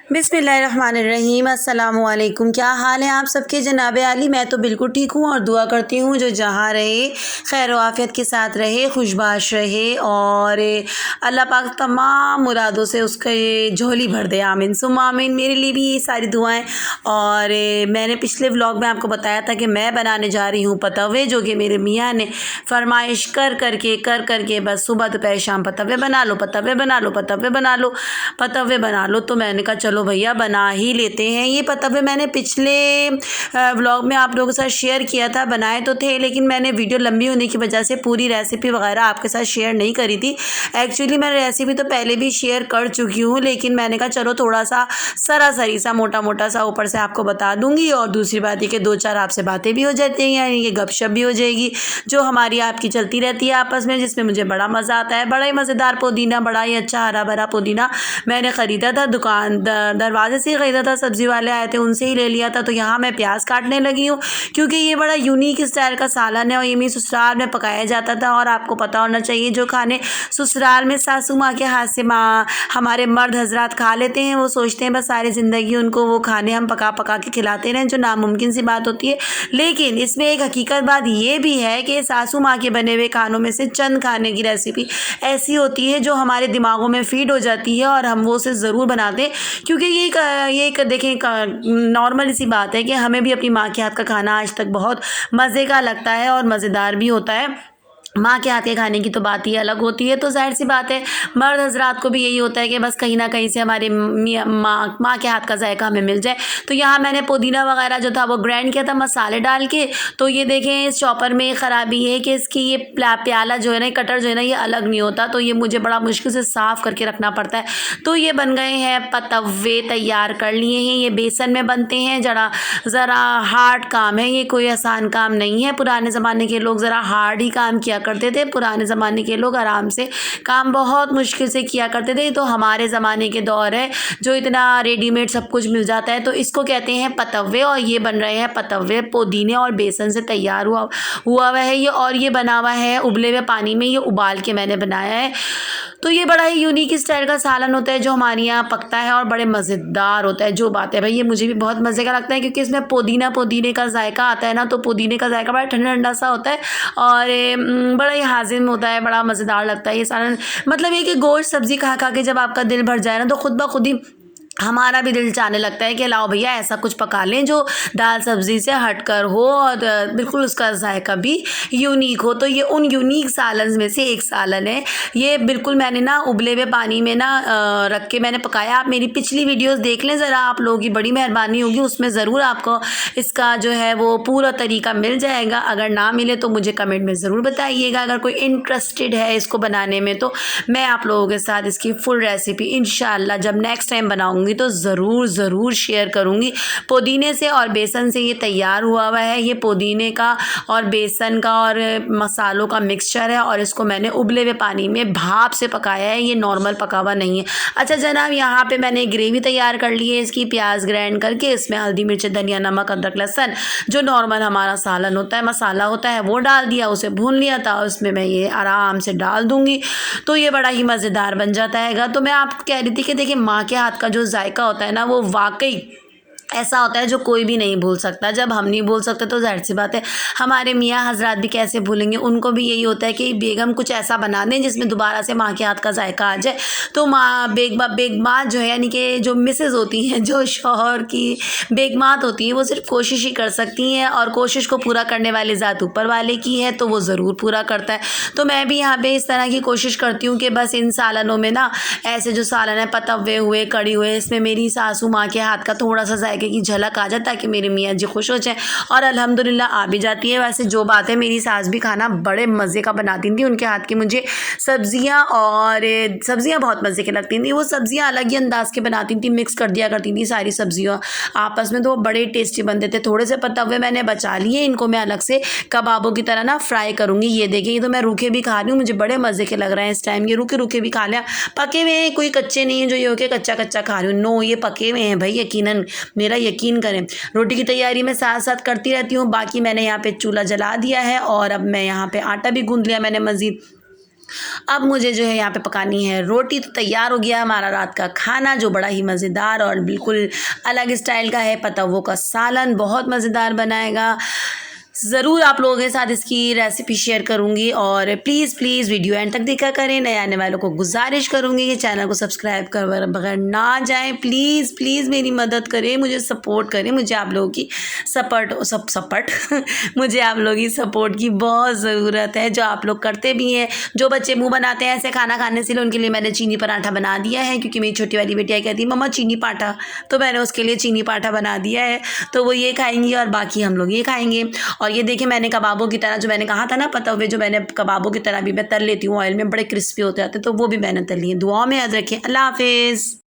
बिस्मिल्लाहिर्रहमानिर्रहीम। अस्सलामुअलैकुम। क्या हाल है आप सबके जनाब आली? मैं तो बिल्कुल ठीक हूँ और दुआ करती हूँ जो जहाँ रहे खैर आफियत के साथ रहे, खुशबाश रहे और अल्लाह पाक तमाम मुरादों से उसके झोली भर दे। आमीन सुम्मा आमीन। मेरे लिए भी ये सारी दुआएं। और मैंने पिछले व्लॉग में आपको बताया था कि मैं बनाने जा रही हूँ पतवे, जो कि मेरे मियाँ ने फरमाइश कर करके बस सुबह दोपहर शाम पतवे बना लो, पतवे बना लो, पतवे बना लो, पतवे बना लो। तो मैंने कहा चलो भैया बना ही लेते हैं। ये पतवे मैंने पिछले व्लॉग में आप लोगों के साथ शेयर किया था, बनाए तो थे लेकिन मैंने वीडियो लंबी होने की वजह से पूरी रेसिपी वगैरह आपके साथ शेयर नहीं करी थी। एक्चुअली मैं रेसिपी तो पहले भी शेयर कर चुकी हूँ, लेकिन मैंने कहा चलो थोड़ा सा सरासरी सा मोटा मोटा सा ऊपर से आपको बता दूंगी। और दूसरी बात है कि दो चार आपसे बातें भी हो जाती हैं, यानी कि गपशप भी हो जाएगी जो हमारी आपकी चलती रहती है आपस में, जिसमें मुझे बड़ा मज़ा आता है। बड़ा ही मज़ेदार पुदीना, बड़ा ही अच्छा हरा भरा पुदीना मैंने ख़रीदा था, दुकान दरवाजे से ही ख़रीदा था, सब्ज़ी वाले आए थे उनसे ही ले लिया था। तो यहाँ मैं प्याज काटने लगी हूँ क्योंकि ये बड़ा यूनिक स्टाइल का सालन है और ये मेरी ससुराल में पकाया जाता था। और आपको पता होना चाहिए जो खाने ससुराल में सासू माँ के हाथ से हमारे मर्द हजरात खा लेते हैं, वो सोचते हैं बस सारी ज़िंदगी उनको वो खाने हम पका पका के खिलाते रहें, जो नामुमकिन सी बात होती है। लेकिन इसमें एक हकीकत बात ये भी है कि सासू माँ के बने हुए खानों में से चंद खाने की रेसिपी ऐसी होती है जो हमारे दिमागों में फीड हो जाती है और हम वो उसे ज़रूर बनाते हैं। क्योंकि ये एक देखें नॉर्मल सी बात है कि हमें भी अपनी माँ के हाथ का खाना आज तक बहुत मज़े का लगता है और मज़ेदार भी होता है। माँ के हाथ के खाने की तो बात ही अलग होती है। तो जाहिर सी बात है मर्द हजरात को भी यही होता है कि बस कहीं ना कहीं से हमारे माँ के हाथ का जायका हमें मिल जाए। तो यहाँ मैंने पुदीना वगैरह जो था वो ग्राइंड किया था मसाले डाल के। तो ये देखें इस चॉपर में ख़राबी है कि इसकी ये प्याला जो है ना, कटर जो है ना, ये अलग नहीं होता, तो ये मुझे बड़ा मुश्किल से साफ़ करके रखना पड़ता है। तो ये बन गए हैं पतवे, तैयार कर लिए हैं। ये बेसन में बनते हैं, ज़रा हार्ड काम है, ये कोई आसान काम नहीं है। पुराने ज़माने के लोग ज़रा हार्ड ही काम किया करते थे, पुराने ज़माने के लोग आराम से काम बहुत मुश्किल से किया करते थे। तो हमारे ज़माने के दौर है जो इतना रेडीमेड सब कुछ मिल जाता है, तो इसको कहते हैं पतवे। और ये बन रहे हैं पतवे पुदीने और बेसन से तैयार हुआ हुआ है ये। और ये बना हुआ है उबले हुए पानी में, ये उबाल के मैंने बनाया है। तो ये बड़ा ही यूनिक स्टाइल का सालन होता है जो हमारे यहाँ पकता है और बड़े मज़ेदार होता है। जो बात है भाई, ये मुझे भी बहुत मज़े का लगता है क्योंकि इसमें पुदीने का जायका आता है ना, तो पुदीने का जायका बड़ा ठंडा ठंडा सा होता है और बड़ा ही हाजिम होता है, बड़ा मज़ेदार लगता है ये सालन। मतलब ये कि गोश्त सब्ज़ी खा खा के जब आपका दिल भर जाए ना, तो खुद ब खुद ही हमारा भी दिल चाहने लगता है कि लाओ भैया ऐसा कुछ पका लें जो दाल सब्ज़ी से हटकर हो और बिल्कुल उसका जायका भी यूनिक हो। तो ये उन यूनिक सालन में से एक सालन है। ये बिल्कुल मैंने ना उबले हुए पानी में ना रख के मैंने पकाया। आप मेरी पिछली वीडियोस देख लें ज़रा, आप लोगों की बड़ी मेहरबानी होगी, उसमें ज़रूर आपको इसका जो है वो पूरा तरीका मिल जाएगा। अगर ना मिले तो मुझे कमेंट में ज़रूर बताइएगा। अगर कोई इंटरेस्टेड है इसको बनाने में तो मैं आप लोगों के साथ इसकी फुल रेसिपी इंशाल्लाह जब नेक्स्ट टाइम बनाऊँगी तो ज़रूर शेयर करूँगी। पुदीने से और बेसन से ये तैयार हुआ है। ये पुदीने का और बेसन का और मसालों का मिक्सचर है और इसको मैंने उबले हुए पानी में भाप से पकाया है, ये नॉर्मल पका हुआ नहीं है। अच्छा जनाब, यहाँ पे मैंने ग्रेवी तैयार कर ली है इसकी, प्याज ग्राइंड करके इसमें हल्दी मिर्च धनिया नमक अदरक लहसुन जो नॉर्मल हमारा सालन होता है, मसाला होता है, वो डाल दिया, उसे भून लिया था। उसमें मैं ये आराम से डाल दूँगी तो ये बड़ा ही मज़ेदार बन जाता है। तो मैं आपको कह रही थी कि देखिए माँ के हाथ का जो जायका होता है ना, वो वाकई ऐसा होता है जो कोई भी नहीं भूल सकता। जब हम नहीं भूल सकते तो जाहिर सी बात है हमारे मियाँ हजरात भी कैसे भूलेंगे। उनको भी यही होता है कि बेगम कुछ ऐसा बना दें जिसमें दोबारा से माँ के हाथ का जायका आ जाए। तो बेगमात जो है, यानी कि जो मिसेज होती हैं, जो शौहर की बेगमात होती है, वो सिर्फ कोशिश ही कर सकती हैं और कोशिश को पूरा करने वाली ज़ात ऊपर वाले की है, तो वो ज़रूर पूरा करता है। तो मैं भी यहाँ पर इस तरह की कोशिश करती हूँ कि बस इन सालनों में ना ऐसे जो सालन है पतवे हुए, कड़ी हुए, इसमें मेरी सासू माँ के हाथ का थोड़ा सा की झलक आ जाए ताकि मेरे मियाँ जी खुश हो जाए। और अल्हम्दुलिल्लाह आ भी जाती है। वैसे जो बात है, मेरी सास भी खाना बड़े मज़े का बनाती थी। उनके हाथ की मुझे सब्जियां बहुत मज़े की लगती थी। वो सब्जियां अलग ही अंदाज के बनाती थी, मिक्स कर दिया करती थी सारी सब्जियां आपस में, तो वो बड़े टेस्टी बनते थे। थोड़े से पतवे मैंने बचा लिए, इनको मैं अलग से कबाबों की तरह ना फ्राई करूँगी। ये देखिए, ये तो मैं रूखे भी खा रही हूँ, मुझे बड़े मज़े के लग रहे हैं इस टाइम। ये रूखे भी खा लिया, पके हुए हैं, कोई कच्चे नहीं है जो ये हो के कच्चा खा रही हूँ। नो, ये पके हुए हैं भाई, यकीनन मेरा यकीन करें। रोटी की तैयारी मैं साथ साथ करती रहती हूँ। बाकी मैंने यहाँ पे चूल्हा जला दिया है और अब मैं यहाँ पे आटा भी गूंद लिया मैंने मज़ीद। अब मुझे जो है यहाँ पे पकानी है रोटी। तो तैयार हो गया हमारा रात का खाना, जो बड़ा ही मज़ेदार और बिल्कुल अलग स्टाइल का है। पतंगों का सालन बहुत मज़ेदार बनाएगा। ज़रूर आप लोगों के साथ इसकी रेसिपी शेयर करूँगी, और प्लीज़ वीडियो एंड तक देखा करें। नए आने वालों को गुजारिश करूँगी कि चैनल को सब्सक्राइब कर बगैर ना जाएं। प्लीज़ मेरी मदद करें, मुझे सपोर्ट करें। मुझे आप लोगों की सपोर्ट मुझे आप लोगों की सपोर्ट की बहुत ज़रूरत है, जो आप लोग करते भी हैं। जो बच्चे मुँह बनाते हैं ऐसे खाना खाने से, उनके लिए मैंने चीनी पराठा बना दिया है, क्योंकि मेरी छोटी वाली बेटिया कहती है मम्मा चीनी पाठा, तो मैंने उसके लिए चीनी पाठा बना दिया है। तो वो ये खाएंगी और बाकी हम लोग ये खाएंगे। और ये देखिए मैंने कबाबों की तरह, जो मैंने कहा था ना पतंगे, जो मैंने कबाबों की तरह भी मैं तल लेती हूँ ऑयल में, बड़े क्रिस्पी होते जाते हैं, तो वो भी मैंने तल लिए। दुआओं में याद रखें। अल्लाह हाफिज़।